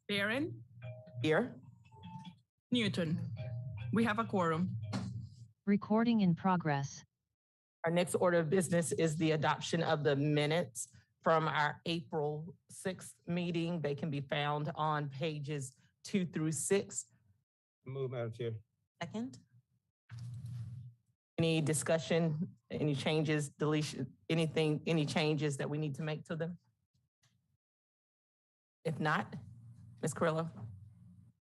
Barron, Here. Newton. We have a quorum. Recording in progress. Our next order of business is the adoption of the minutes from our April 6th meeting. They can be found on pages 2 through 6. Move, Madam Chair. Second. Any discussion, any changes, deletion, anything, any changes that we need to make to them? If not, Ms. Carrillo?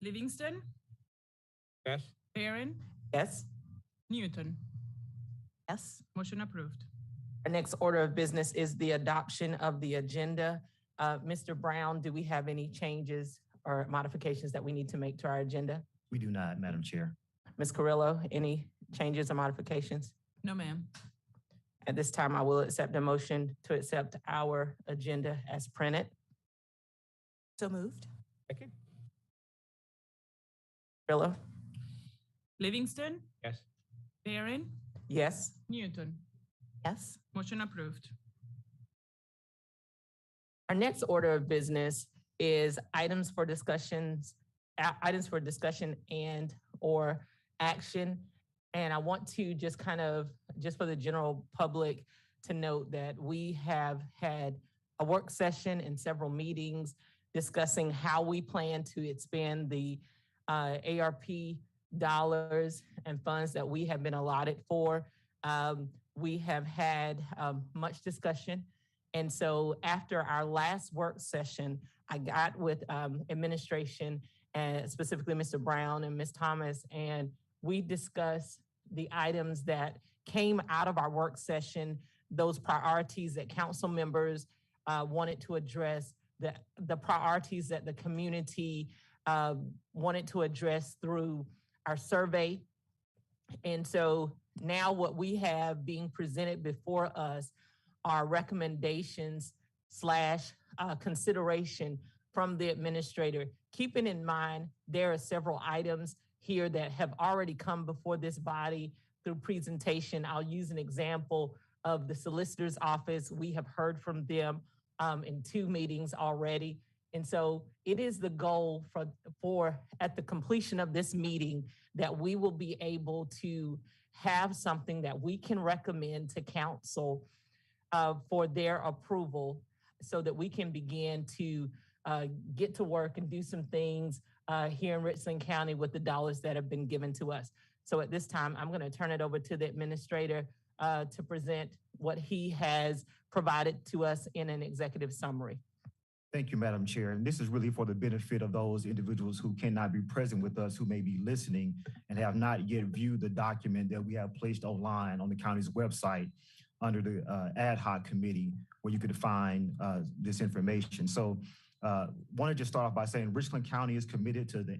Livingston, Yes. Barron, Yes. Newton. Yes. Motion approved. Our next order of business is the adoption of the agenda. Mr. Brown, do we have any changes or modifications that we need to make to our agenda? We do not, Madam Chair. Ms. Carrillo, any changes or modifications? No, ma'am. At this time, I will accept a motion to accept our agenda as printed. So moved. Second. Carrillo? Livingston, Yes. Barron, Yes. Newton. Yes. Motion approved. Our next order of business is items for discussion and or action. And I want to just for the general public to note that we have had a work session and several meetings discussing how we plan to expend the ARP dollars and funds that we have been allotted for. We have had much discussion. And so after our last work session, I got with administration and specifically Mr. Brown and Ms. Thomas, and we discussed the items that came out of our work session, those priorities that council members wanted to address, the priorities that the community wanted to address through our survey. And so now what we have being presented before us are recommendations / consideration from the administrator. Keeping in mind, there are several items here that have already come before this body through presentation. I'll use an example of the Solicitor's office. We have heard from them in 2 meetings already. And so it is the goal for at the completion of this meeting that we will be able to have something that we can recommend to council for their approval so that we can begin to get to work and do some things here in Richland County with the dollars that have been given to us. So at this time, I'm going to turn it over to the administrator to present what he has provided to us in an executive summary. Thank you, Madam Chair. And this is really for the benefit of those individuals who cannot be present with us, who may be listening and have not yet viewed the document that we have placed online on the county's website under the ad hoc committee where you could find this information. So want to just start off by saying Richland County is committed to the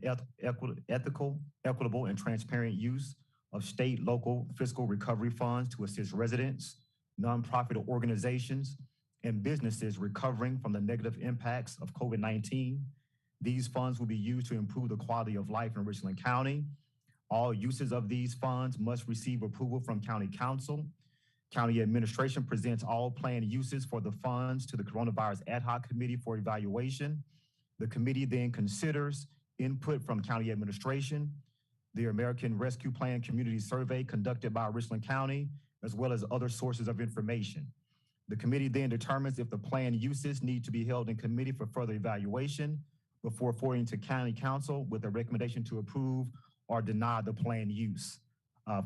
ethical, equitable, and transparent use of state, local fiscal recovery funds to assist residents, nonprofit organizations, and businesses recovering from the negative impacts of COVID-19. These funds will be used to improve the quality of life in Richland County. All uses of these funds must receive approval from County Council. County administration presents all planned uses for the funds to the Coronavirus Ad Hoc Committee for evaluation. The committee then considers input from county administration, the American Rescue Plan Community Survey conducted by Richland County, as well as other sources of information. The committee then determines if the planned uses need to be held in committee for further evaluation before forwarding to County Council with a recommendation to approve or deny the planned use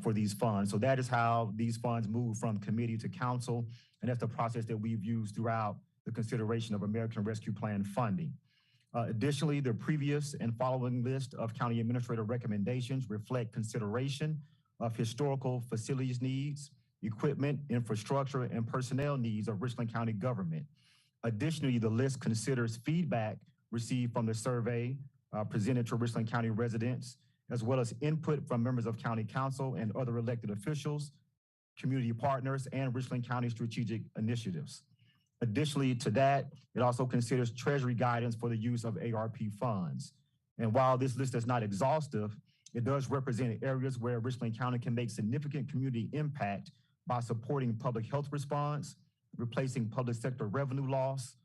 for these funds. So that is how these funds move from committee to council, and that's the process that we've used throughout the consideration of American Rescue Plan funding. Additionally, the previous and following list of county administrator recommendations reflect consideration of historical facilities needs, equipment, infrastructure, and personnel needs of Richland County government. Additionally, the list considers feedback received from the survey presented to Richland County residents, as well as input from members of County Council and other elected officials, community partners, and Richland County strategic initiatives. Additionally to that, it also considers Treasury guidance for the use of ARP funds. And while this list is not exhaustive, it does represent areas where Richland County can make significant community impact by supporting public health response, replacing public sector revenue loss,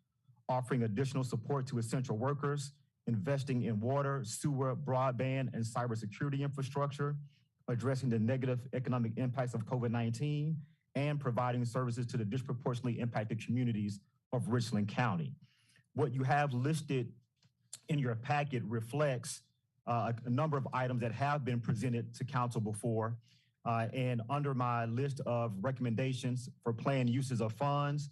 offering additional support to essential workers, investing in water, sewer, broadband, and cybersecurity infrastructure, addressing the negative economic impacts of COVID-19, and providing services to the disproportionately impacted communities of Richland County. What you have listed in your packet reflects a number of items that have been presented to council before. And under my list of recommendations for planned uses of funds,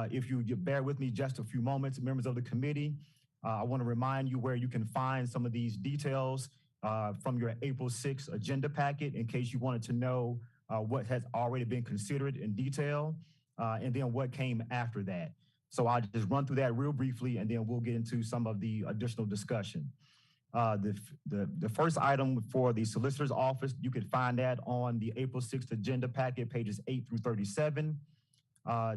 if you bear with me just a few moments, members of the committee, I want to remind you where you can find some of these details from your April 6th agenda packet in case you wanted to know what has already been considered in detail and then what came after that. So I'll just run through that real briefly and then we'll get into some of the additional discussion. The first item for the solicitor's office, you could find that on the April 6th agenda packet, pages 8 through 37.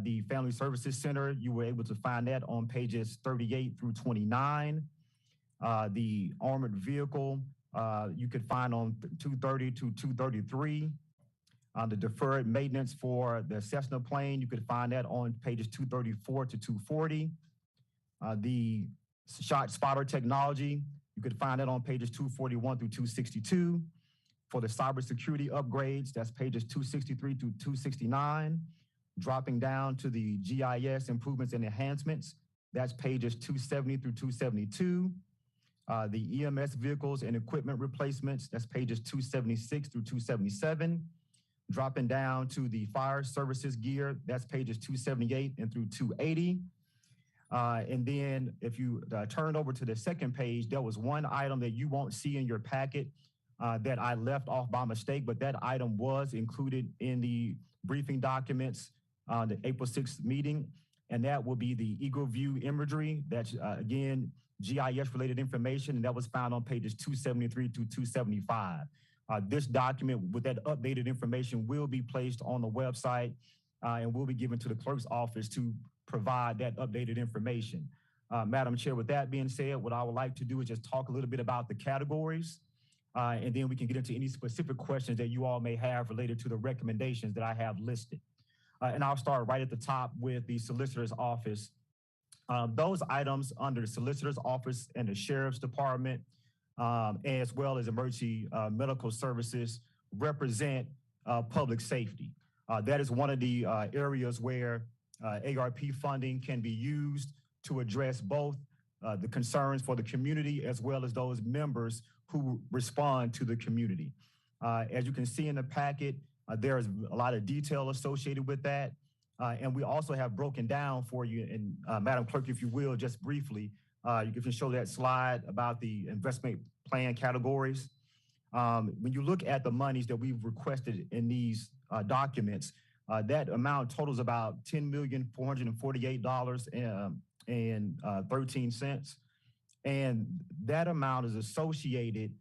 The Family Services Center, you were able to find that on pages 38 through 29. The armored vehicle, you could find on 230 to 233. The deferred maintenance for the Cessna plane, you could find that on pages 234 to 240. The shot spotter technology, you could find that on pages 241 through 262. For the cybersecurity upgrades, that's pages 263 to 269. Dropping down to the GIS improvements and enhancements, that's pages 270 through 272. The EMS vehicles and equipment replacements, that's pages 276 through 277. Dropping down to the fire services gear, that's pages 278 and through 280. And then if you turn over to the second page, there was one item that you won't see in your packet that I left off by mistake, but that item was included in the briefing documents on the April 6th meeting, and that will be the Eagle View imagery. That's, again, GIS-related information, and that was found on pages 273 to 275. This document with that updated information will be placed on the website and will be given to the clerk's office to provide that updated information. Madam Chair, with that being said, what I would like to do is just talk a little bit about the categories, and then we can get into any specific questions that you all may have related to the recommendations that I have listed. And I'll start right at the top with the solicitor's office. Those items under the solicitor's office and the sheriff's department, as well as emergency medical services, represent public safety. That is one of the areas where ARP funding can be used to address both the concerns for the community as well as those members who respond to the community. As you can see in the packet, there is a lot of detail associated with that. And we also have broken down for you, and Madam Clerk, if you will, just briefly, you can show that slide about the investment plan categories. When you look at the monies that we've requested in these documents, that amount totals about $10,448.13. And that amount is associated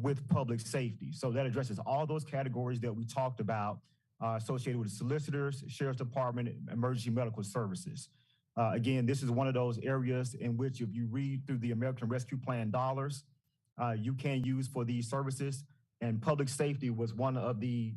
with public safety. So that addresses all those categories that we talked about associated with the solicitors, sheriff's department, emergency medical services. Again, this is one of those areas in which if you read through the American Rescue Plan dollars, you can use for these services. And public safety was one of the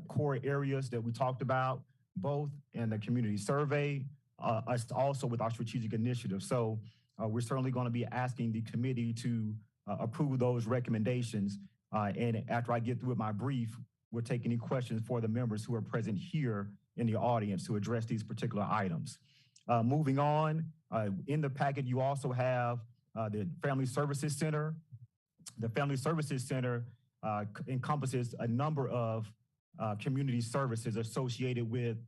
core areas that we talked about, both in the community survey, also with our strategic initiative. So we're certainly going to be asking the committee to approve those recommendations. And after I get through with my brief, we'll take any questions for the members who are present here in the audience to address these particular items. Moving on, in the packet, you also have the Family Services Center. The Family Services Center encompasses a number of community services associated with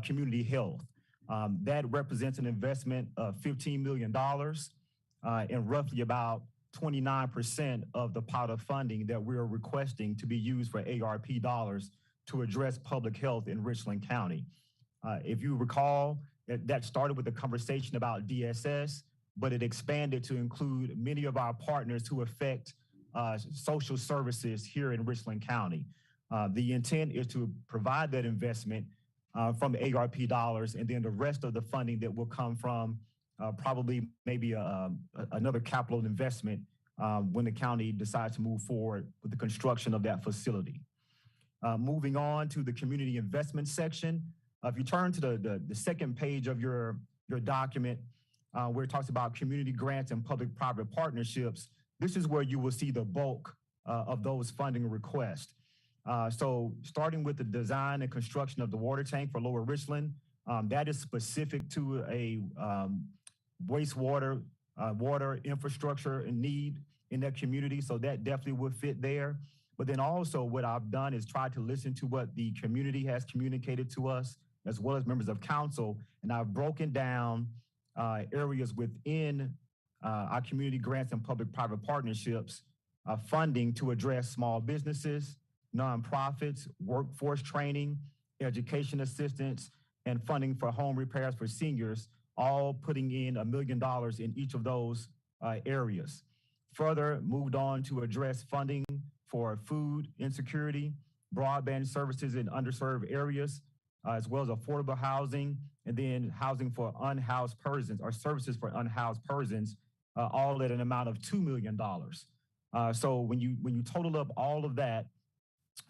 community health. That represents an investment of $15 million and roughly about 29% of the pot of funding that we're requesting to be used for ARP dollars to address public health in Richland County. If you recall, that started with a conversation about DSS, but it expanded to include many of our partners who affect social services here in Richland County. The intent is to provide that investment from ARP dollars, and then the rest of the funding that will come from probably maybe another capital investment when the county decides to move forward with the construction of that facility. Moving on to the community investment section, if you turn to the second page of your document, where it talks about community grants and public-private partnerships, this is where you will see the bulk of those funding requests. So starting with the design and construction of the water tank for Lower Richland, that is specific to a wastewater water infrastructure and need in that community. So that definitely would fit there. But then also what I've done is try to listen to what the community has communicated to us, as well as members of council. And I've broken down areas within our community grants and public-private partnerships, funding to address small businesses, nonprofits, workforce training, education assistance, and funding for home repairs for seniors, all putting in $1 million in each of those areas. Further, moved on to address funding for food insecurity, broadband services in underserved areas, as well as affordable housing, and then housing for unhoused persons or services for unhoused persons, all at an amount of $2 million. So when you total up all of that,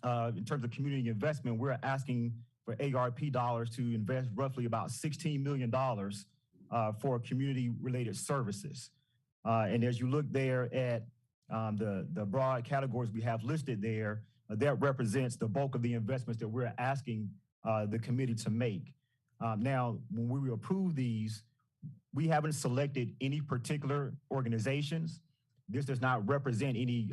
in terms of community investment, we're asking for ARP dollars to invest roughly about $16 million for community-related services. And as you look there at the broad categories we have listed there, that represents the bulk of the investments that we're asking the committee to make. Now, when we approve these, we haven't selected any particular organizations. This does not represent any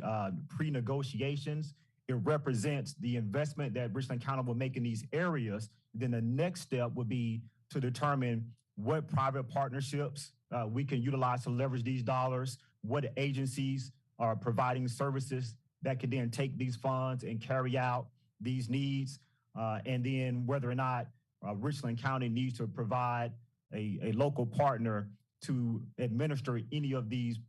pre-negotiations. It represents the investment that Richland County will make in these areas. Then the next step would be to determine what private partnerships we can utilize to leverage these dollars, what agencies are providing services that can then take these funds and carry out these needs, and then whether or not Richland County needs to provide a local partner to administer any of these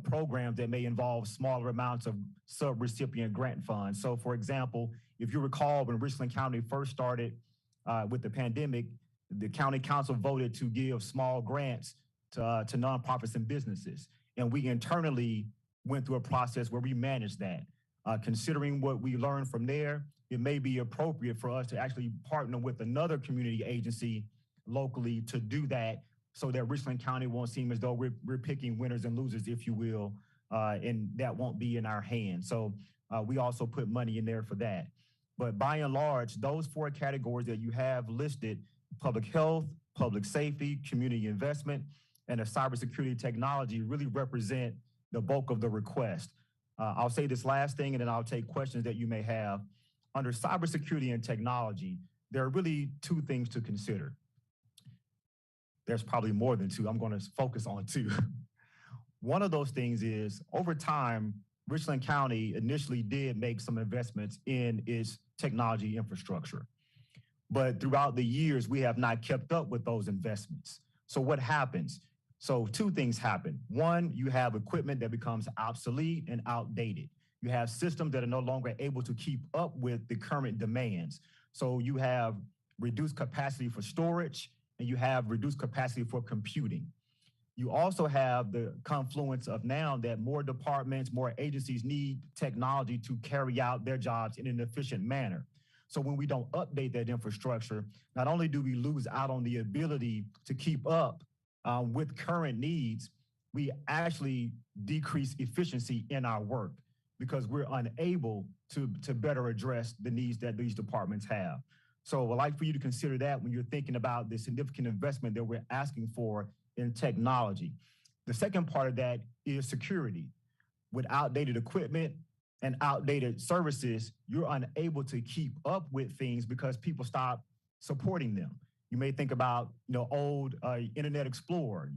programs that may involve smaller amounts of sub-recipient grant funds. So for example, if you recall, when Richland County first started with the pandemic, the county council voted to give small grants to nonprofits and businesses. And we internally went through a process where we managed that. Considering what we learned from there, it may be appropriate for us to actually partner with another community agency locally to do that, so that Richland County won't seem as though we're picking winners and losers, if you will, and that won't be in our hands. So we also put money in there for that. But by and large, those four categories that you have listed, public health, public safety, community investment, and a cybersecurity technology, really represent the bulk of the request. I'll say this last thing, and then I'll take questions that you may have. Under cybersecurity and technology, there are really two things to consider. There's probably more than two. I'm going to focus on two. One of those things is, over time, Richland County initially did make some investments in its technology infrastructure. But throughout the years, we have not kept up with those investments. So what happens? So two things happen. One, you have equipment that becomes obsolete and outdated. You have systems that are no longer able to keep up with the current demands. So you have reduced capacity for storage, and you have reduced capacity for computing. You also have the confluence of now that more departments, more agencies need technology to carry out their jobs in an efficient manner. So when we don't update that infrastructure, not only do we lose out on the ability to keep up with current needs, we actually decrease efficiency in our work because we're unable to better address the needs that these departments have. So I'd like for you to consider that when you're thinking about the significant investment that we're asking for in technology. The second part of that is security. With outdated equipment and outdated services, you're unable to keep up with things because people stop supporting them. You may think about, old Internet Explorer.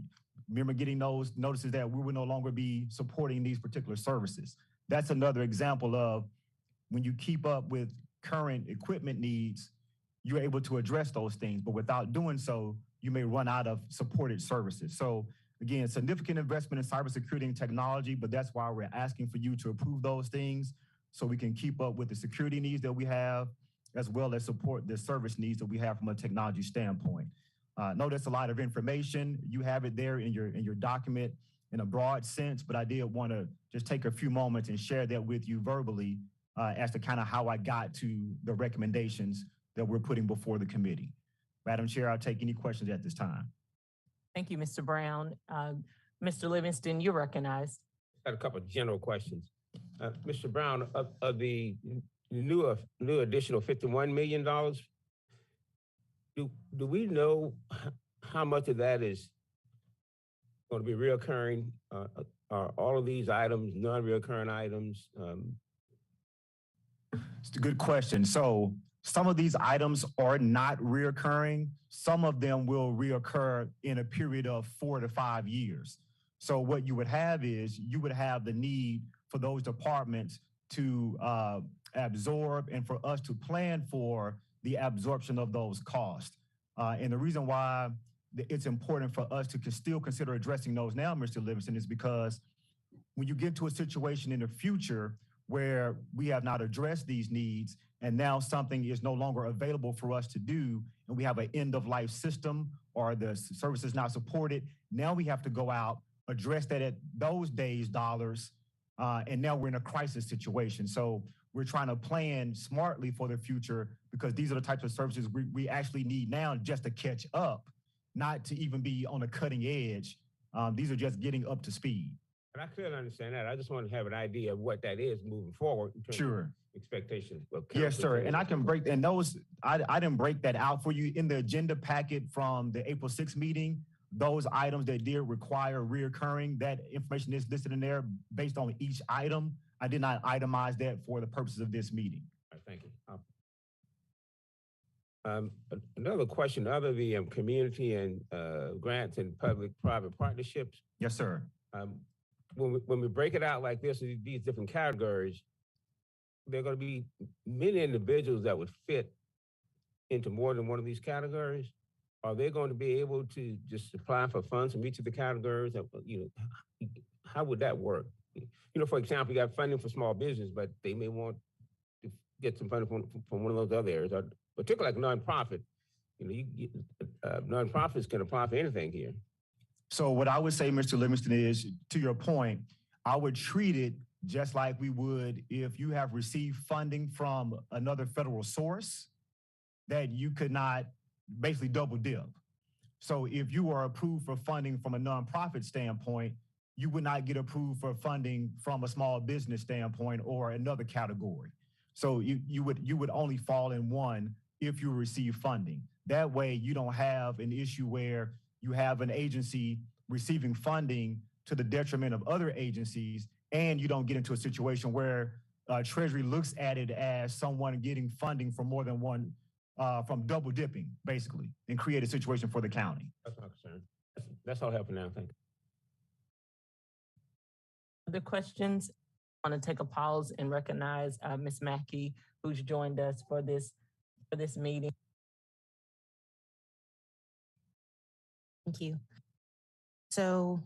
Remember getting those notices that we will no longer be supporting these particular services. That's another example of when you keep up with current equipment needs, you're able to address those things, but without doing so, you may run out of supported services. So again, significant investment in cybersecurity and technology, but that's why we're asking for you to approve those things so we can keep up with the security needs that we have, as well as support the service needs that we have from a technology standpoint. I know that's a lot of information. You have it there in your document in a broad sense, but I did want to just take a few moments and share that with you verbally as to kind of how I got to the recommendations that we're putting before the committee. Madam Chair, I'll take any questions at this time. Thank you, Mr. Brown. Mr. Livingston, you're recognized. Got a couple of general questions. Mr. Brown, of the new additional $51 million, do we know how much of that is going to be reoccurring? Are all of these items non-reoccurring items? It's a good question. So some of these items are not reoccurring. Some of them will reoccur in a period of 4 to 5 years. So what you would have is you would have the need for those departments to absorb and for us to plan for the absorption of those costs. And the reason why it's important for us to still consider addressing those now, Mr. Livingston, is because when you get to a situation in the future where we have not addressed these needs and now something is no longer available for us to do, and we have an end-of-life system or the service is not supported, now we have to go out, address that at those days' dollars, and now we're in a crisis situation. So we're trying to plan smartly for the future because these are the types of services we actually need now just to catch up, not to even be on the cutting edge. These are just getting up to speed. And I clearly understand that. I just want to have an idea of what that is moving forward in terms of expectations. Yes, sir. And I can break, and those, I didn't break that out for you in the agenda packet from the April 6th meeting. Those items that did require reoccurring, that information is listed in there based on each item. I did not itemize that for the purposes of this meeting. All right, thank you. Another question, other the community and grants and public-private partnerships. Yes, sir. When we break it out like this, these different categories, there are going to be many individuals that would fit into more than one of these categories. Are they going to be able to just apply for funds from each of the categories? How would that work? For example, you got funding for small business, but they may want to get some funding from one of those other areas, or particularly like nonprofit. Nonprofits can apply for anything here. So what I would say, Mr. Livingston, is, to your point, I would treat it just like we would if you have received funding from another federal source that you could not basically double dip. So if you are approved for funding from a nonprofit standpoint, you would not get approved for funding from a small business standpoint or another category. So you would only fall in one if you receive funding. That way you don't have an issue where you have an agency receiving funding to the detriment of other agencies, and you don't get into a situation where Treasury looks at it as someone getting funding from more than one, from double dipping, basically, and create a situation for the county. That's my concern. That's all I have for now. Thank you. Other questions? I want to take a pause and recognize Ms. Mackey, who's joined us for this meeting. Thank you. So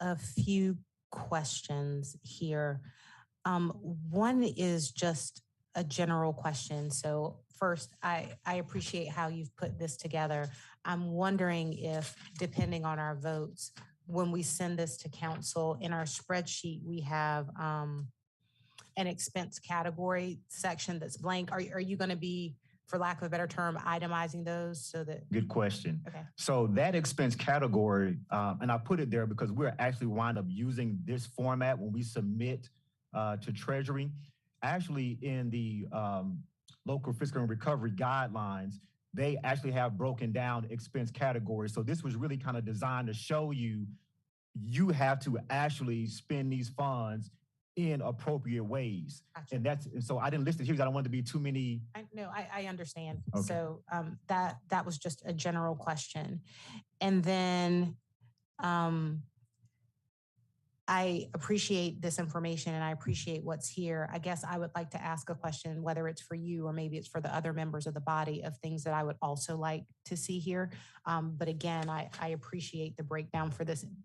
a few questions here. One is just a general question. So first, I appreciate how you've put this together. I'm wondering if, depending on our votes, when we send this to council, in our spreadsheet, we have an expense category section that's blank. Are you going to be, for lack of a better term, itemizing those so that? Good question. Okay. So that expense category, and I put it there because we're actually wind up using this format when we submit to Treasury. Actually, in the local fiscal and recovery guidelines, they actually have broken down expense categories. So this was really kind of designed to show you have to actually spend these funds in appropriate ways. Gotcha. And so I didn't list it here because I don't want it to be too many. I understand. Okay. So that was just a general question. And then I appreciate this information and I appreciate what's here. I guess I would like to ask a question, whether it's for you or maybe it's for the other members of the body, of things that I would also like to see here. But again, I appreciate the breakdown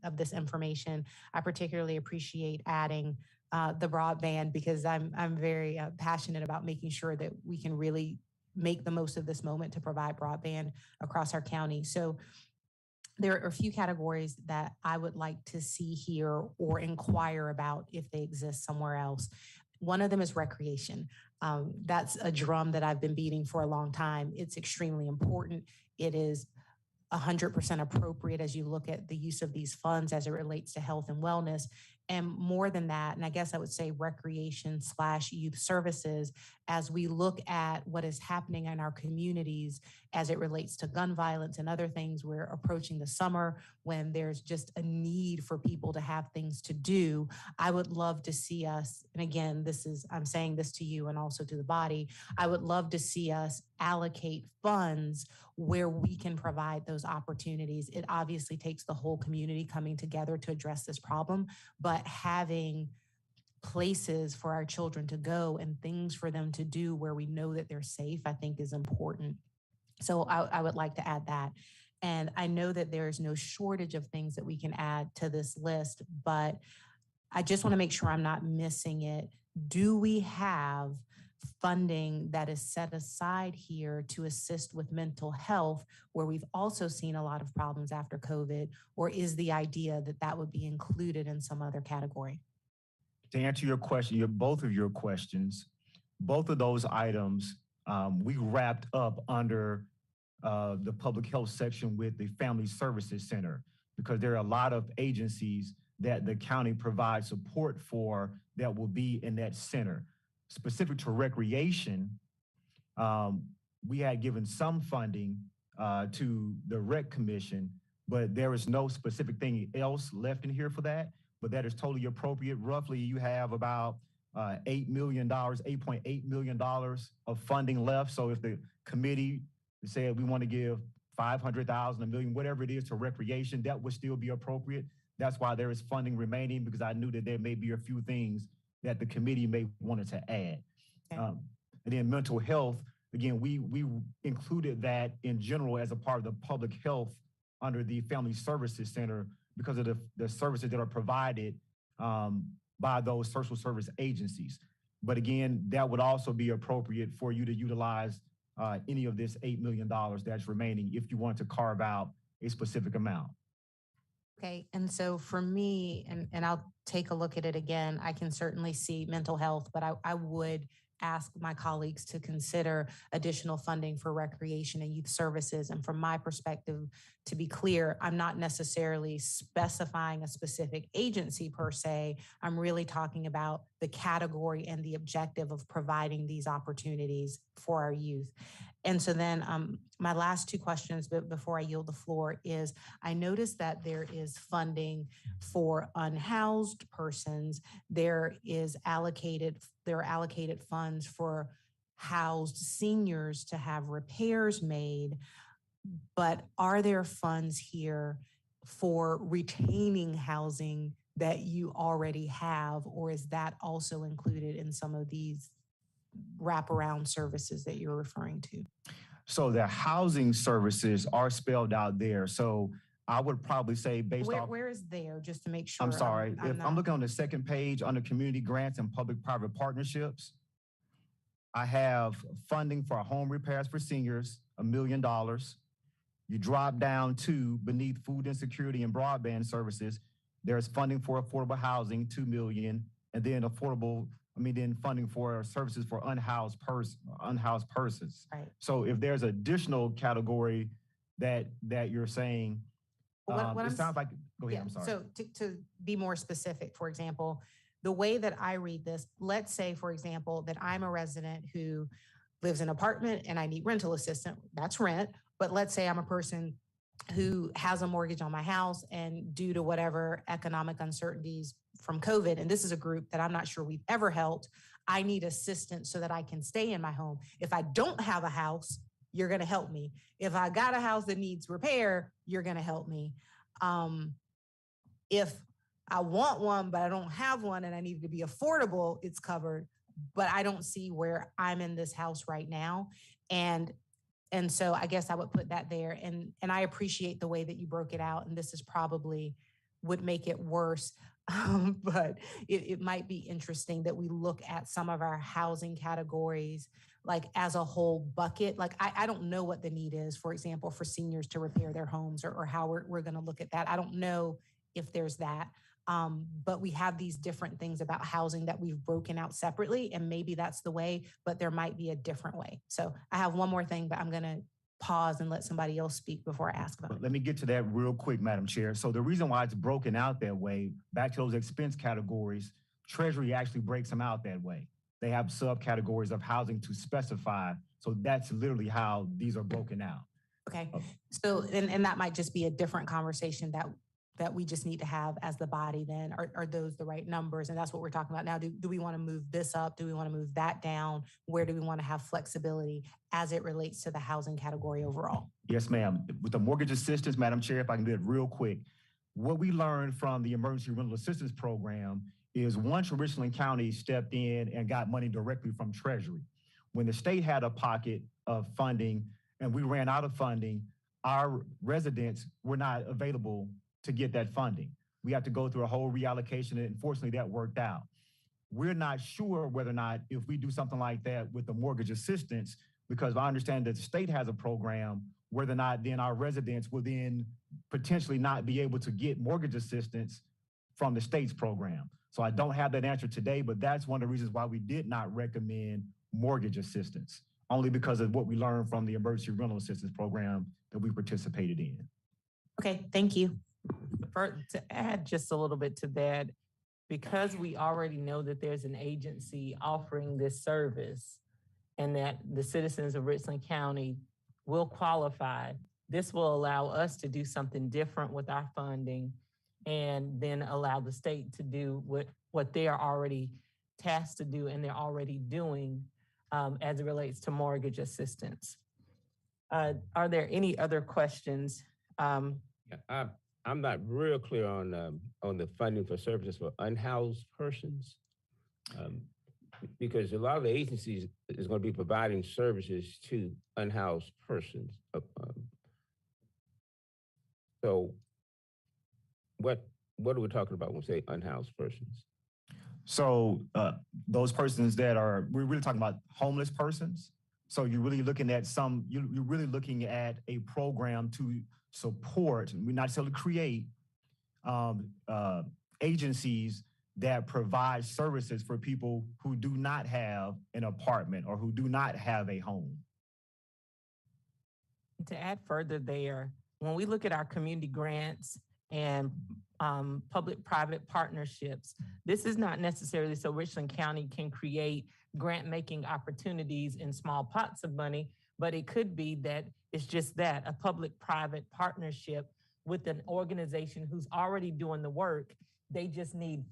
of this information. I particularly appreciate adding the broadband because I'm very passionate about making sure that we can really make the most of this moment to provide broadband across our county. So there are a few categories that I would like to see here or inquire about if they exist somewhere else. One of them is recreation. That's a drum that I've been beating for a long time. It's extremely important. It is 100% appropriate as you look at the use of these funds as it relates to health and wellness. And more than that, and I guess I would say recreation/youth services, as we look at what is happening in our communities as it relates to gun violence and other things. We're approaching the summer when there's just a need for people to have things to do. I would love to see us, and again, I'm saying this to you and also to the body, I would love to see us allocate funds where we can provide those opportunities. It obviously takes the whole community coming together to address this problem, but having places for our children to go and things for them to do where we know that they're safe, I think is important. So I would like to add that. And I know that there's no shortage of things that we can add to this list, but I just want to make sure I'm not missing it. Do we have funding that is set aside here to assist with mental health, where we've also seen a lot of problems after COVID, or is the idea that that would be included in some other category? To answer your question, both of your questions, both of those items, we wrapped up under the public health section with the Family Services Center, because there are a lot of agencies that the county provides support for that will be in that center. Specific to recreation, we had given some funding to the Rec Commission, but there is no specific thing else left in here for that. But that is totally appropriate. Roughly, you have about $8 million, $8.8 million of funding left. So if the committee said we want to give 500,000, $1 million, whatever it is to recreation, that would still be appropriate. That's why there is funding remaining, because I knew that there may be a few things that the committee may wanted to add. Okay. And then mental health, again, we included that in general as a part of the public health under the Family Services Center because of the services that are provided by those social service agencies. But again, that would also be appropriate for you to utilize any of this $8 million that's remaining if you want to carve out a specific amount. Okay, and so for me, and I'll take a look at it again, I can certainly see mental health, but I would ask my colleagues to consider additional funding for recreation and youth services. And from my perspective, to be clear, I'm not necessarily specifying a specific agency per se. I'm really talking about the category and the objective of providing these opportunities for our youth. And so then my last two questions before I yield the floor is, I noticed that there is funding for unhoused persons. There are allocated funds for housed seniors to have repairs made. But are there funds here for retaining housing that you already have, or is that also included in some of these wraparound services that you're referring to? So the housing services are spelled out there. So I would probably say where is there, just to make sure? I'm sorry. I'm looking on the second page under community grants and public-private partnerships. I have funding for home repairs for seniors, $1 million. You drop down to beneath food insecurity and broadband services. There's funding for affordable housing, $2 million, and then then funding for services for unhoused persons. Right. So if there's additional category that you're saying, what it sounds like, go ahead, yeah, I'm sorry. So to be more specific, for example, the way that I read this, let's say, for example, that I'm a resident who lives in an apartment and I need rental assistance, that's rent. But let's say I'm a person who has a mortgage on my house, and due to whatever economic uncertainties from COVID, and this is a group that I'm not sure we've ever helped, I need assistance so that I can stay in my home. If I don't have a house, you're going to help me. If I got a house that needs repair, you're going to help me. If I want one, but I don't have one and I need it to be affordable, it's covered. But I don't see where I'm in this house right now. And so I guess I would put that there. And I appreciate the way that you broke it out. And this is probably would make it worse. But it might be interesting that we look at some of our housing categories like as a whole bucket. Like I don't know what the need is, for example, for seniors to repair their homes, or how we're going to look at that. I don't know if there's that. But we have these different things about housing that we've broken out separately, and maybe that's the way, but there might be a different way. So I have one more thing, but I'm going to pause and let somebody else speak before I ask about it. Let me get to that real quick, Madam Chair. So the reason why it's broken out that way, back to those expense categories, Treasury actually breaks them out that way. They have subcategories of housing to specify. So that's literally how these are broken out. Okay, so, and that might just be a different conversation that we just need to have as the body then. Are those the right numbers? And that's what we're talking about now. Do we want to move this up? Do we want to move that down? Where do we want to have flexibility as it relates to the housing category overall? Yes, ma'am. With the mortgage assistance, Madam Chair, if I can do it real quick, what we learned from the Emergency Rental Assistance Program is once Richland County stepped in and got money directly from Treasury, when the state had a pocket of funding and we ran out of funding, our residents were not available to get that funding. We have to go through a whole reallocation, and unfortunately that worked out. We're not sure whether or not if we do something like that with the mortgage assistance, because I understand that the state has a program, whether or not then our residents will then potentially not be able to get mortgage assistance from the state's program. So I don't have that answer today, but that's one of the reasons why we did not recommend mortgage assistance, only because of what we learned from the Emergency Rental Assistance Program that we participated in. Okay, thank you. To add just a little bit to that, because we already know that there's an agency offering this service and that the citizens of Richland County will qualify, this will allow us to do something different with our funding and then allow the state to do what they are already tasked to do and they're already doing as it relates to mortgage assistance. Are there any other questions? I'm not real clear on the funding for services for unhoused persons, because a lot of the agencies is going to be providing services to unhoused persons. So, what are we talking about when we say unhoused persons? So those persons that are, we're really talking about homeless persons. So you're really looking at you're really looking at a program to support, and we not necessarily create agencies that provide services for people who do not have an apartment or who do not have a home. To add further there, when we look at our community grants and public-private partnerships, this is not necessarily so Richland County can create grant-making opportunities in small pots of money, but it could be that it's just that, a public-private partnership with an organization who's already doing the work. They just need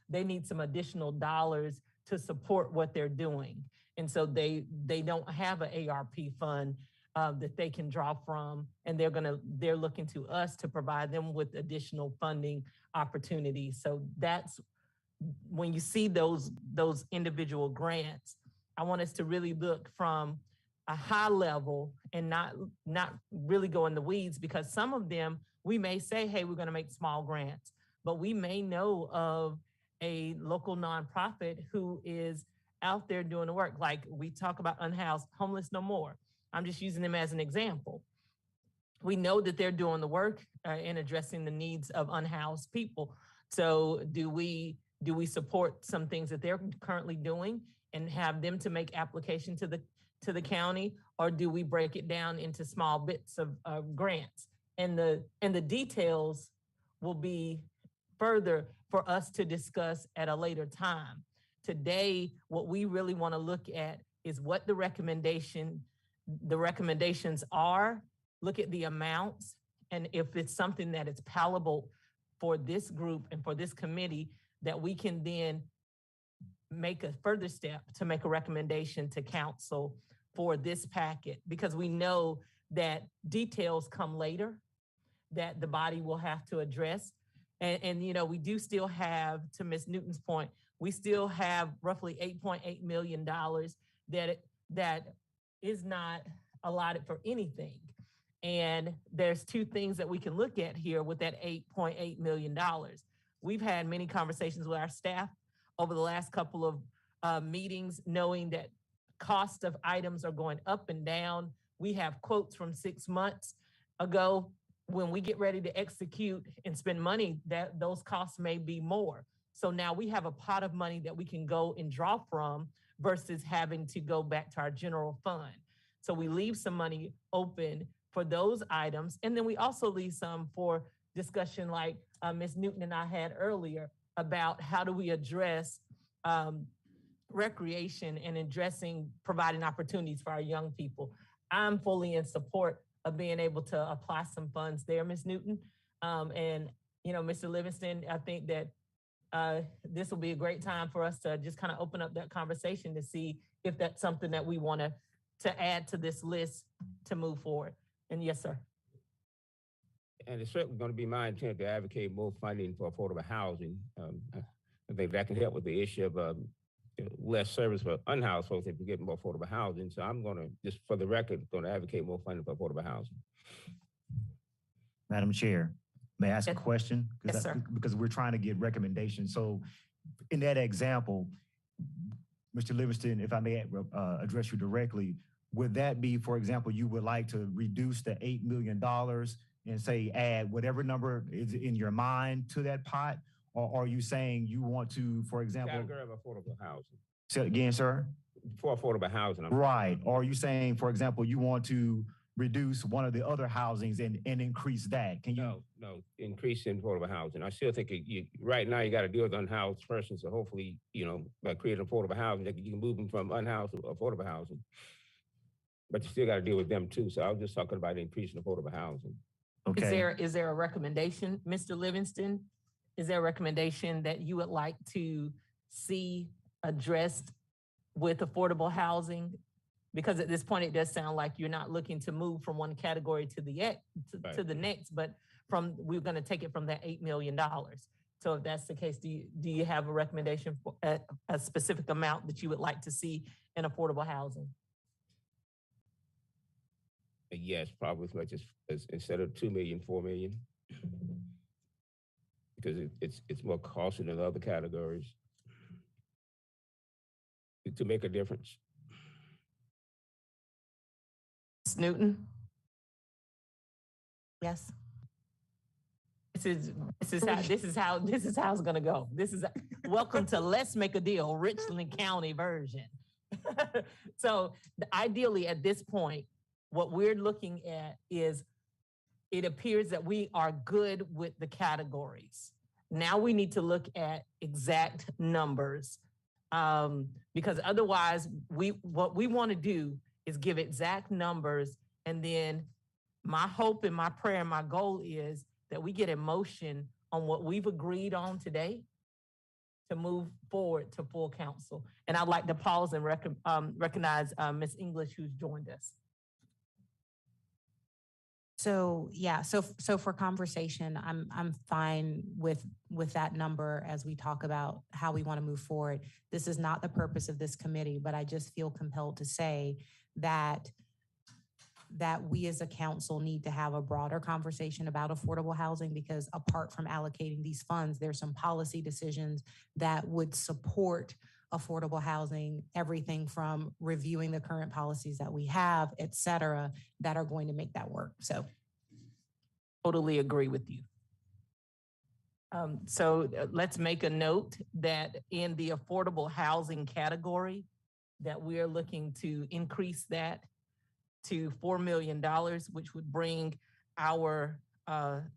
they need some additional dollars to support what they're doing. And so they don't have an ARP fund that they can draw from, and they're looking to us to provide them with additional funding opportunities. So that's when you see those individual grants, I want us to really look from a high level and not really go in the weeds, because some of them we may say, hey, we're going to make small grants, but we may know of a local nonprofit who is out there doing the work. Like we talk about Unhoused, Homeless No More. I'm just using them as an example. We know that they're doing the work in addressing the needs of unhoused people. So do we support some things that they're currently doing and have them to make application to the county, or do we break it down into small bits of grants? And the details will be further for us to discuss at a later time. Today, what we really want to look at is what the recommendations are, look at the amounts, and if it's something that is palatable for this group and for this committee, that we can then make a further step to make a recommendation to council for this packet, because we know that details come later that the body will have to address. And you know, we do still have, to Ms. Newton's point, we still have roughly $8.8 million that is not allotted for anything. And there's two things that we can look at here with that $8.8 million. We've had many conversations with our staff over the last couple of meetings, knowing that cost of items are going up and down. We have quotes from 6 months ago. When we get ready to execute and spend money, that those costs may be more. So now we have a pot of money that we can go and draw from versus having to go back to our general fund. So we leave some money open for those items. And then we also leave some for discussion like Ms. Newton and I had earlier about how do we address recreation and addressing providing opportunities for our young people. I'm fully in support of being able to apply some funds there, Ms. Newton. And, you know, Mr. Livingston, I think that this will be a great time for us to just kind of open up that conversation to see if that's something that we want to add to this list to move forward. And yes, sir. And it's certainly going to be my intent to advocate more funding for affordable housing. I think that can help with the issue of less service for unhoused folks if we get more affordable housing. So I'm going to, just for the record, going to advocate more funding for affordable housing. Madam Chair, may I ask a Yes. question? Yes, sir. Because we're trying to get recommendations. So in that example, Mr. Livingston, if I may address you directly, would that be, for example, you would like to reduce the $8 million and say add whatever number is in your mind to that pot? Or are you saying you want to, for example— Category of affordable housing. Say it again, sir? For affordable housing. Right. Or are you saying, for example, you want to reduce one of the other housings and increase that? Can you— No, increase in affordable housing. I still think right now you got to deal with unhoused persons. So hopefully, you know, by creating affordable housing, you can move them from unhoused to affordable housing. But you still got to deal with them too. So I was just talking about increasing affordable housing. Okay. Is there a recommendation, Mr. Livingston? Is there a recommendation that you would like to see addressed with affordable housing? Because at this point, it does sound like you're not looking to move from one category to the to the next, but we're going to take it from that $8 million. So if that's the case, do you have a recommendation for a specific amount that you would like to see in affordable housing? Yes, probably as much as instead of 2 million, 4 million. Because it's more costly than other categories to make a difference. Ms. Newton? Yes. This is how it's gonna go. Welcome to Let's Make a Deal, Richland County version. So ideally at this point, what we're looking at is it appears that we are good with the categories. Now we need to look at exact numbers because otherwise what we want to do is give exact numbers, and then my hope and my prayer and my goal is that we get a motion on what we've agreed on today to move forward to full council. And I'd like to pause and recognize Ms. English, who's joined us. So yeah, so for conversation, I'm fine with that number as we talk about how we want to move forward. This is not the purpose of this committee, but I just feel compelled to say that we as a council need to have a broader conversation about affordable housing, because apart from allocating these funds, there's some policy decisions that would support affordable housing, everything from reviewing the current policies that we have, et cetera, that are going to make that work. So totally agree with you. So let's make a note that in the affordable housing category, that we are looking to increase that to $4 million, which would bring our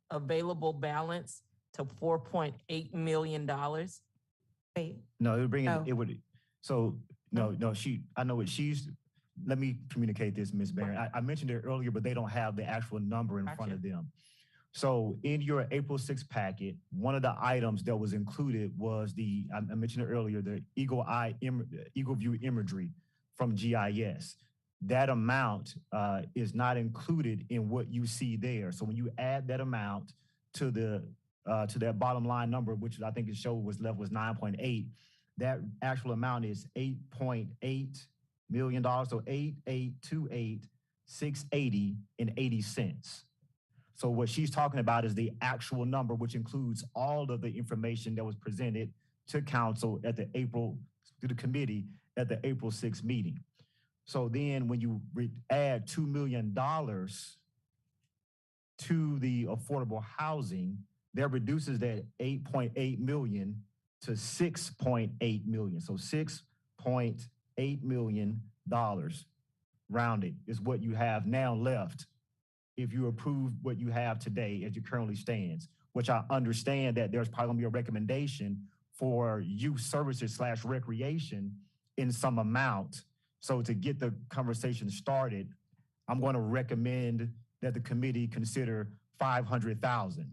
available balance to $4.8 million. wait, No, it would bring Oh. it would. So no, I know what she's. Let me communicate this, Ms. Barron. I mentioned it earlier, but they don't have the actual number in front of them. So in your April 6th packet, one of the items that was included was I mentioned it earlier, the Eagle View imagery from GIS. That amount is not included in what you see there. So when you add that amount to that bottom line number, which I think it showed was 9.8, that actual amount is $8.8 million. So 8,828,680.80 cents. So what she's talking about is the actual number, which includes all of the information that was presented to council to the committee at the April 6th meeting. So then when you add $2 million to the affordable housing, that reduces that 8.8 million to 6.8 million. So $6.8 million rounded is what you have now left if you approve what you have today as it currently stands, which I understand that there's probably gonna be a recommendation for youth services / recreation in some amount. So to get the conversation started, I'm going to recommend that the committee consider 500,000.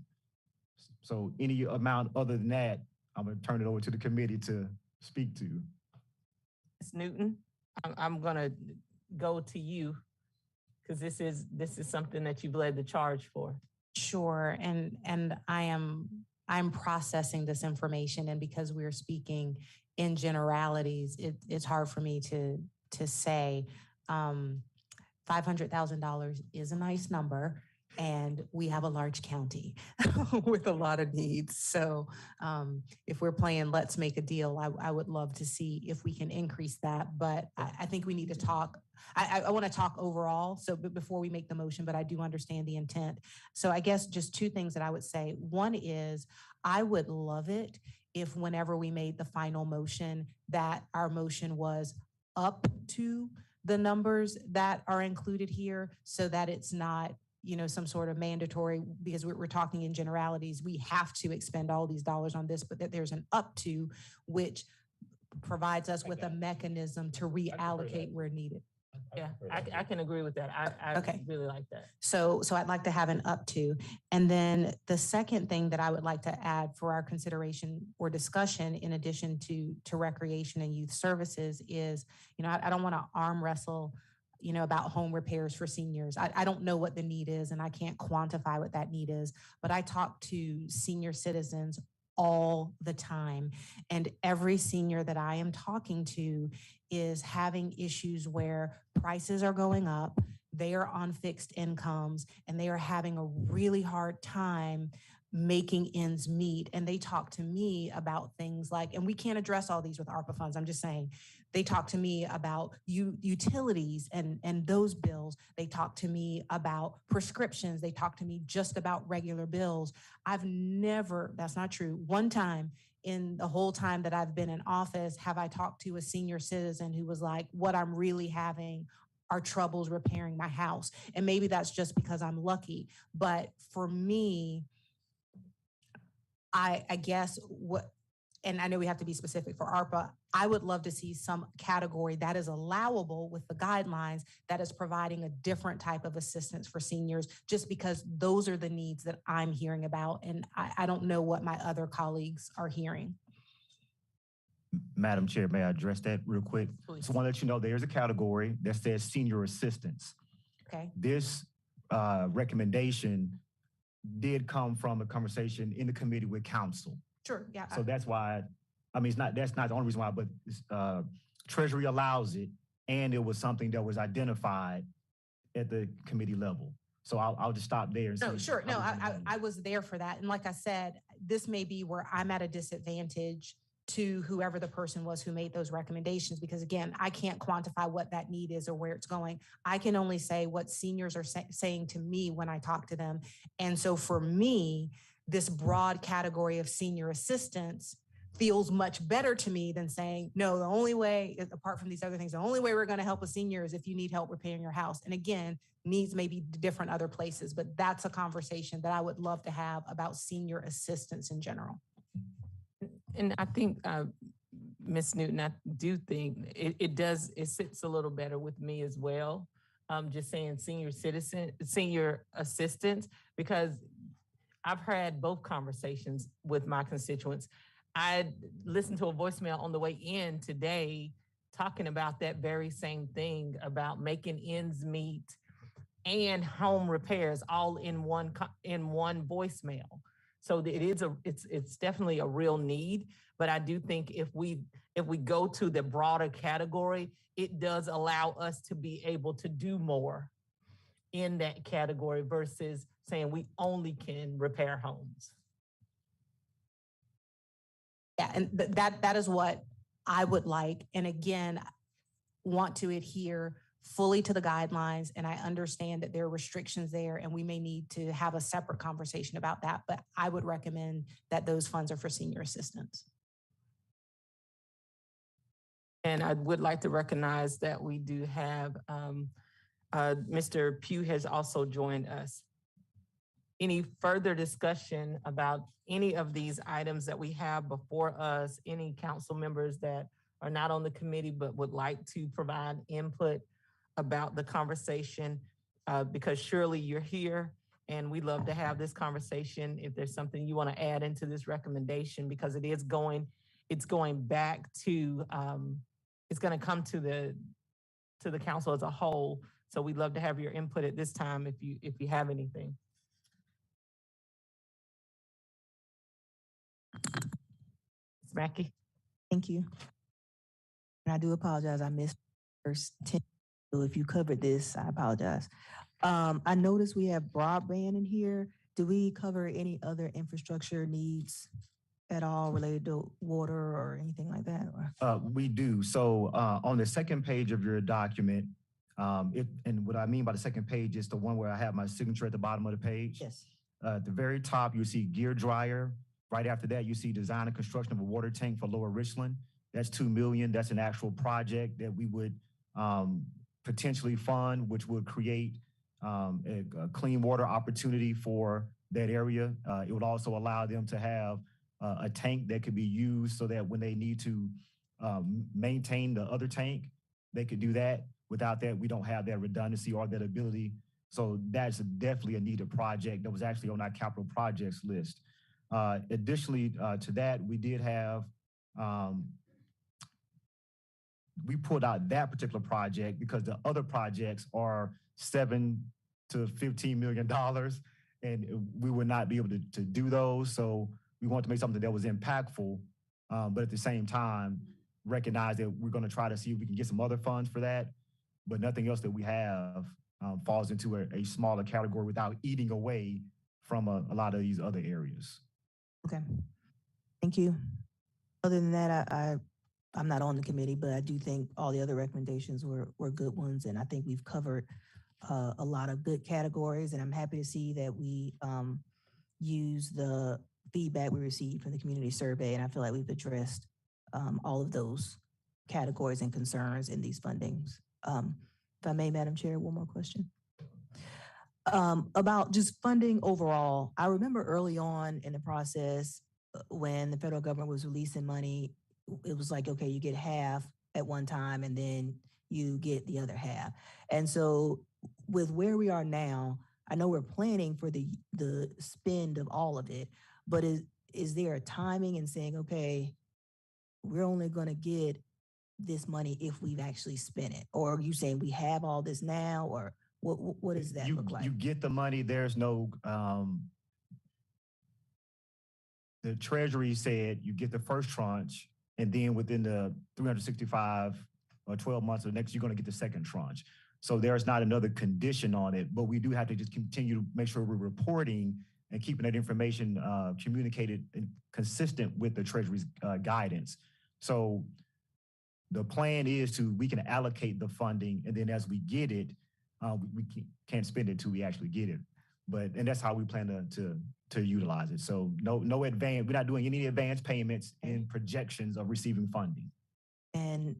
So any amount other than that, I'm going to turn it over to the committee to speak to. Ms. Newton, I'm going to go to you because this is something that you've led the charge for. Sure, and I'm processing this information, and because we're speaking in generalities, it's hard for me to say. $500,000 is a nice number, and we have a large county with a lot of needs. So if we're playing let's make a deal, I would love to see if we can increase that. But I think we need to talk. I want to talk overall. So before we make the motion, but I do understand the intent. So I guess just two things that I would say. One is I would love it if whenever we made the final motion, that our motion was up to the numbers that are included here, so that it's not, some sort of mandatory, because we're talking in generalities, we have to expend all these dollars on this, but that there's an up to, which provides us with a mechanism to reallocate where needed. Yeah, I can agree with that. I Okay. really like that. So I'd like to have an up to. And then the second thing that I would like to add for our consideration or discussion, in addition to recreation and youth services, is, I don't want to arm wrestle, about home repairs for seniors. I don't know what the need is, and I can't quantify what that need is, but I talk to senior citizens all the time. And every senior that I am talking to is having issues where prices are going up, they are on fixed incomes, and they are having a really hard time making ends meet. And they talk to me about things like, and we can't address all these with ARPA funds, I'm just saying, they talk to me about utilities and those bills. They talk to me about prescriptions. They talk to me just about regular bills. I've never, that's not true, one time in the whole time that I've been in office have I talked to a senior citizen who was like, what I'm really having are troubles repairing my house. And maybe that's just because I'm lucky. But for me, I guess and I know we have to be specific for ARPA, I would love to see some category that is allowable with the guidelines that is providing a different type of assistance for seniors, just because those are the needs that I'm hearing about. And I don't know what my other colleagues are hearing. Madam Chair, may I address that real quick? Please. So I want to let you know there's a category that says senior assistance. Okay. This recommendation did come from a conversation in the committee with council. Sure, yeah. So that's why, that's not the only reason why, but Treasury allows it, and it was something that was identified at the committee level. So I'll just stop there. And No, see sure. No, how we I was there for that. And like I said, this may be where I'm at a disadvantage to whoever the person was who made those recommendations, because again, I can't quantify what that need is or where it's going. I can only say what seniors are saying to me when I talk to them. And so for me, this broad category of senior assistance feels much better to me than saying, no, the only way, apart from these other things, the only way we're going to help a senior is if you need help repairing your house. And again, needs may be different other places, but that's a conversation that I would love to have about senior assistance in general. And I think, Ms. Newton, I do think it sits a little better with me as well. Just saying senior assistance, because I've had both conversations with my constituents. I listened to a voicemail on the way in today talking about that very same thing, about making ends meet and home repairs all in one voicemail. So it's definitely a real need, but I do think if we go to the broader category, it does allow us to be able to do more in that category versus saying we only can repair homes. Yeah, and that is what I would like. And again, want to adhere fully to the guidelines. And I understand that there are restrictions there, and we may need to have a separate conversation about that. But I would recommend that those funds are for senior assistance. And I would like to recognize that we do have Mr. Pugh has also joined us. Any further discussion about any of these items that we have before us? Any council members that are not on the committee but would like to provide input about the conversation? Because surely you're here and we love to have this conversation. If there's something you want to add into this recommendation, because it's going back to, it's going to come to the council as a whole. So we'd love to have your input at this time if you have anything. Ms. Mackey? Thank you. And I do apologize. I missed first 10. So if you covered this, I apologize. I noticed we have broadband in here. Do we cover any other infrastructure needs at all related to water or anything like that? Or? We do. So on the second page of your document, and what I mean by the second page is the one where I have my signature at the bottom of the page. Yes. At the very top, you see gear dryer. Right after that, you see design and construction of a water tank for Lower Richland. That's $2 million. That's an actual project that we would potentially fund, which would create a clean water opportunity for that area. It would also allow them to have a tank that could be used so that when they need to maintain the other tank, they could do that. Without that, we don't have that redundancy or that ability. So that's definitely a needed project that was actually on our capital projects list. Additionally to that, we did have, we pulled out that particular project because the other projects are $7 to $15 million, and we would not be able to do those. So we wanted to make something that was impactful, but at the same time, recognize that we're going to try to see if we can get some other funds for that, but nothing else that we have falls into a smaller category without eating away from a lot of these other areas. Okay. Thank you. Other than that, I'm not on the committee, but I do think all the other recommendations were good ones, and I think we've covered a lot of good categories, and I'm happy to see that we use the feedback we received from the community survey, and I feel like we've addressed all of those categories and concerns in these fundings. If I may, Madam Chair, one more question. About just funding overall, I remember early on in the process when the federal government was releasing money, it was like, okay, you get half at one time and then you get the other half. And so with where we are now, I know we're planning for the spend of all of it, but is there a timing in saying, okay, we're only going to get this money if we've actually spent it? Or are you saying we have all this now, or what does that look like? You get the money. There's no, the Treasury said you get the first tranche, and then within the 365 or 12 months or next, you're going to get the second tranche. So there's not another condition on it, but we do have to just continue to make sure we're reporting and keeping that information communicated and consistent with the Treasury's guidance. So the plan is we can allocate the funding, and then as we get it, we can't spend it until we actually get it. And that's how we plan to utilize it. So no advance. We're not doing any advance payments in projections of receiving funding. And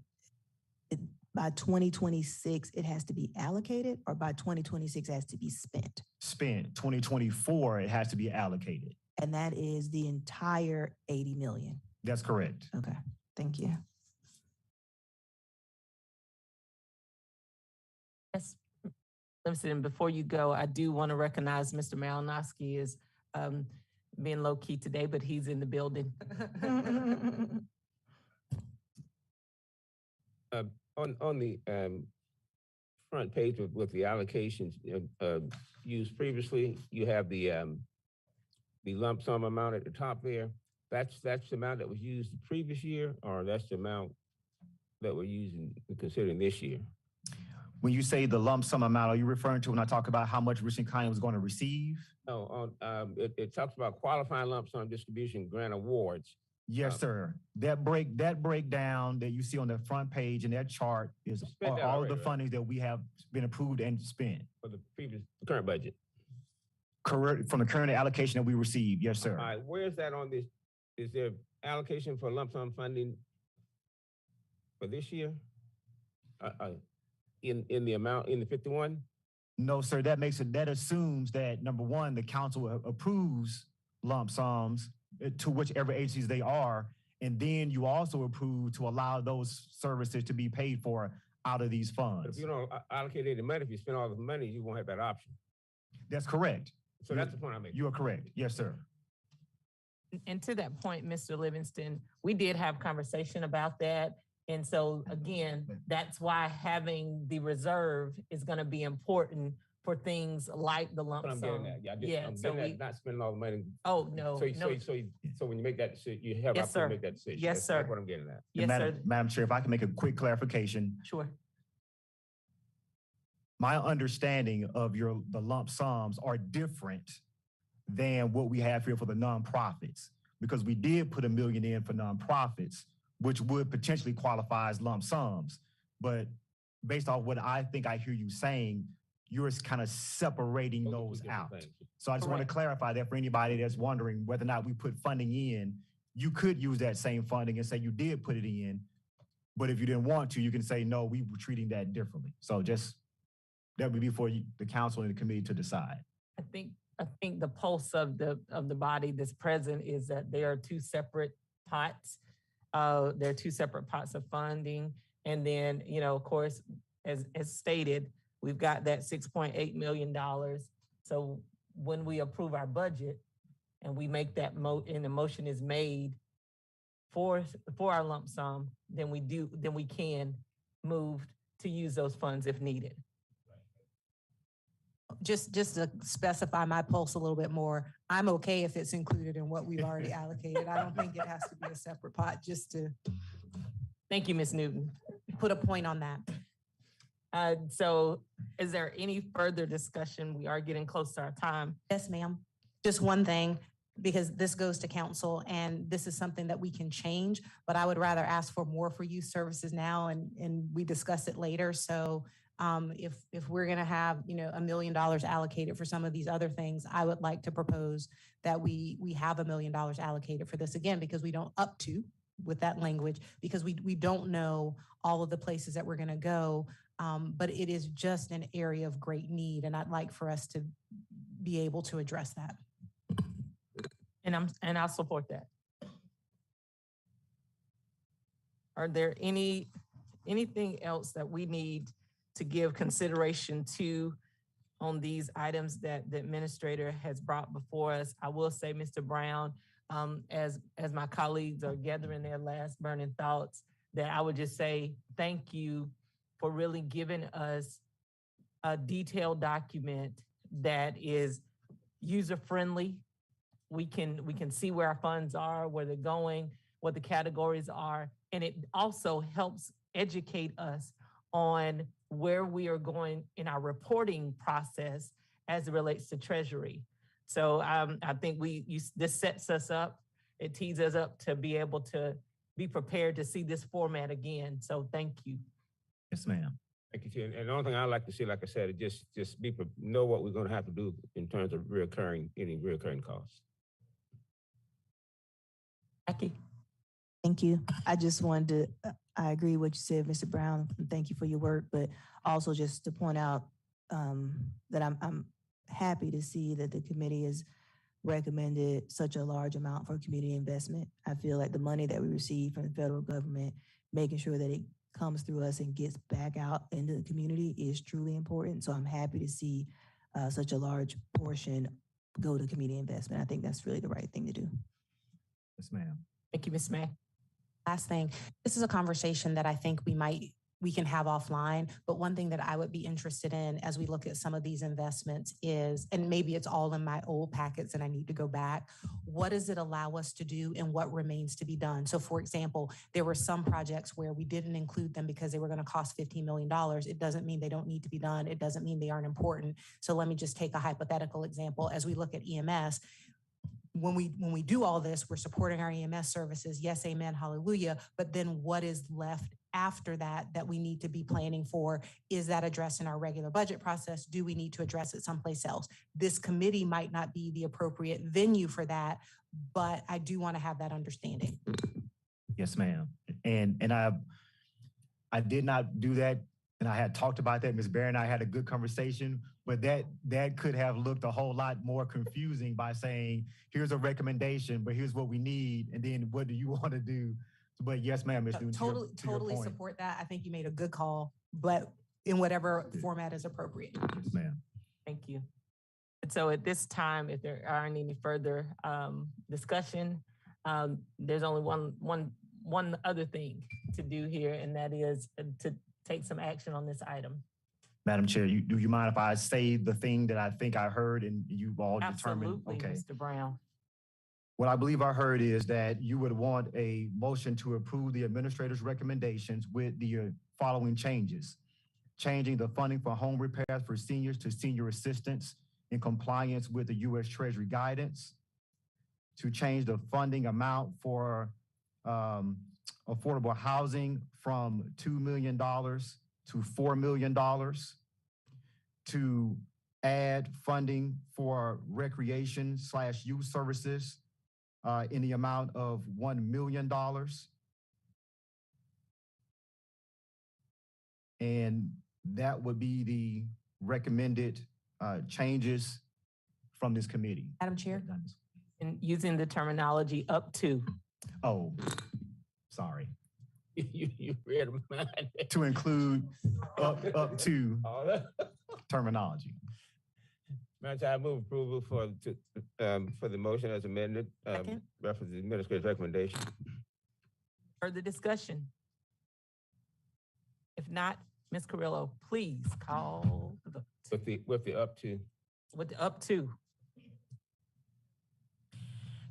by 2026, it has to be allocated, or by 2026 it has to be spent? Spent. 2024, it has to be allocated. And that is the entire 80 million? That's correct. Okay, thank you. Yes. Listen, before you go, I do want to recognize Mr. Malinowski as being low key today, but he's in the building. On the front page with the allocations used previously, you have the lump sum amount at the top there. That's the amount that was used the previous year, or that's the amount that we're using considering this year? When you say the lump sum amount, are you referring to when I talk about how much Richland County was going to receive? No, it talks about qualifying lump sum distribution grant awards. Yes, sir. That breakdown that you see on the front page in that chart is all of the funding that we have been approved and spent. For the current budget? Correct, from the current allocation that we received, yes, sir. All right, where's that on this? Is there allocation for lump sum funding for this year? in the amount, in the 51? No, sir, that assumes that, number one, the council approves lump sums to whichever agencies they are, and then you also approve to allow those services to be paid for out of these But funds. if you don't allocate any money, if you spend all the money, you won't have that option. That's correct. So that's the point I'm making. You are correct. Yes, sir. And to that point, Mr. Livingston, we did have conversation about that. And so again, that's why having the reserve is going to be important for things like the lump But I'm sum. getting that. Yeah, I'm so getting that, not spending all the money. Oh, no, no. So when you make that decision, you have Yes, to sir. make that decision. Yes, sir. That's what I'm getting at. Yes, Madam, sir. Madam Chair, if I can make a quick clarification. Sure. My understanding of the lump sums are different than what we have here for the nonprofits, because we did put $1 million in for nonprofits, which would potentially qualify as lump sums. But based off what I think I hear you saying, you're kind of separating Those are two those different out. things. So I just want to Correct. clarify that for anybody that's wondering whether or not we put funding in, you could use that same funding and say you did put it in, but if you didn't want to, you can say, no, we were treating that differently. So just, that would be for the council and the committee to decide. I think the pulse of the body that's present is that there are two separate pots. There are two separate pots of funding. And then, of course, as stated, we've got that $6.8 million. So when we approve our budget and we make that and the motion is made for our lump sum, then we can move to use those funds if needed. Just to specify my pulse a little bit more, I'm okay if it's included in what we've already allocated. I don't think it has to be a separate pot, just to Thank you, Ms. Newton. put a point on that. So is there any further discussion? We are getting close to our time. Yes, ma'am. Just one thing, because this goes to council and this is something that we can change, but I would rather ask for more for youth services now and we discuss it later. So if we're going to have, $1 million allocated for some of these other things, I would like to propose that we have $1 million allocated for this again, because we don't up to with that language, because we don't know all of the places that we're going to go. But it is just an area of great need. And I'd like for us to be able to address that. And I'll support that. Are there anything else that we need to give consideration to on these items that the administrator has brought before us? I will say, Mr. Brown, as my colleagues are gathering their last burning thoughts, that I would just say thank you for really giving us a detailed document that is user-friendly. We can see where our funds are, where they're going, what the categories are, and it also helps educate us on where we are going in our reporting process as it relates to Treasury. So I think this sets us up, it tees us up to be able to be prepared to see this format again. So thank you. Yes, ma'am. Thank you, Chair. And the only thing I like to see, like I said, is just know what we're going to have to do in terms of any reoccurring costs. Jackie? Thank you. I just wanted to, I agree with what you said, Mr. Brown. Thank you for your work, but also just to point out that I'm happy to see that the committee has recommended such a large amount for community investment. I feel like the money that we receive from the federal government, making sure that it comes through us and gets back out into the community is truly important. So I'm happy to see such a large portion go to community investment. I think that's really the right thing to do. Yes, ma'am. Thank you, Ms. May. Last thing, this is a conversation that I think we can have offline, but one thing that I would be interested in as we look at some of these investments is, and maybe it's all in my old packets and I need to go back, what does it allow us to do and what remains to be done? So for example, there were some projects where we didn't include them because they were going to cost $15 million. It doesn't mean they don't need to be done. It doesn't mean they aren't important. So let me just take a hypothetical example. As we look at EMS, when we do all this, we're supporting our EMS services. Yes, amen, hallelujah. But then what is left after that we need to be planning for? Is that addressed in our regular budget process? Do we need to address it someplace else? This committee might not be the appropriate venue for that, but I do want to have that understanding. Yes, ma'am. And I did not do that And I had talked about that. Ms. Barry and I had a good conversation, but that could have looked a whole lot more confusing by saying, here's a recommendation, but here's what we need, and then what do you want to do? But yes, ma'am, Ms. Newton, Totally point. support that. I think you made a good call, but in whatever format is appropriate. Yes, ma'am. Thank you. And so at this time, if there aren't any further discussion, there's only one other thing to do here, and that is to take some action on this item. Madam Chair, do you mind if I say the thing that I think I heard and you've all determined? Absolutely, Okay. Mr. Brown. What I believe I heard is that you would want a motion to approve the administrator's recommendations with the following changes. Changing the funding for home repairs for seniors to senior assistance in compliance with the U.S. Treasury guidance. To change the funding amount for affordable housing from $2 million to $4 million. To add funding for recreation/youth services in the amount of $1 million. And that would be the recommended changes from this committee. Madam Chair? And using the terminology up to. Oh, sorry. You read mine. To include up to All that. terminology. Madam Chair, I move approval for the motion as amended, Second. reference to the administrator's recommendation. Further discussion? If not, Ms. Carrillo, please call the vote. With the up to. With the up to.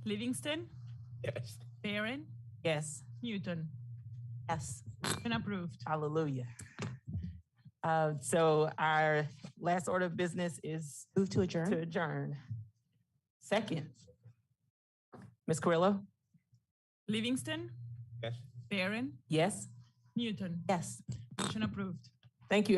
Livingston, Yes. Barron, Yes. Newton. Yes. Motion approved. Hallelujah. So our last order of business is Move to adjourn. to adjourn. Second. Ms. Carrillo? Livingston, Yes. Barron, Yes. Newton. Yes. Motion approved. Thank you.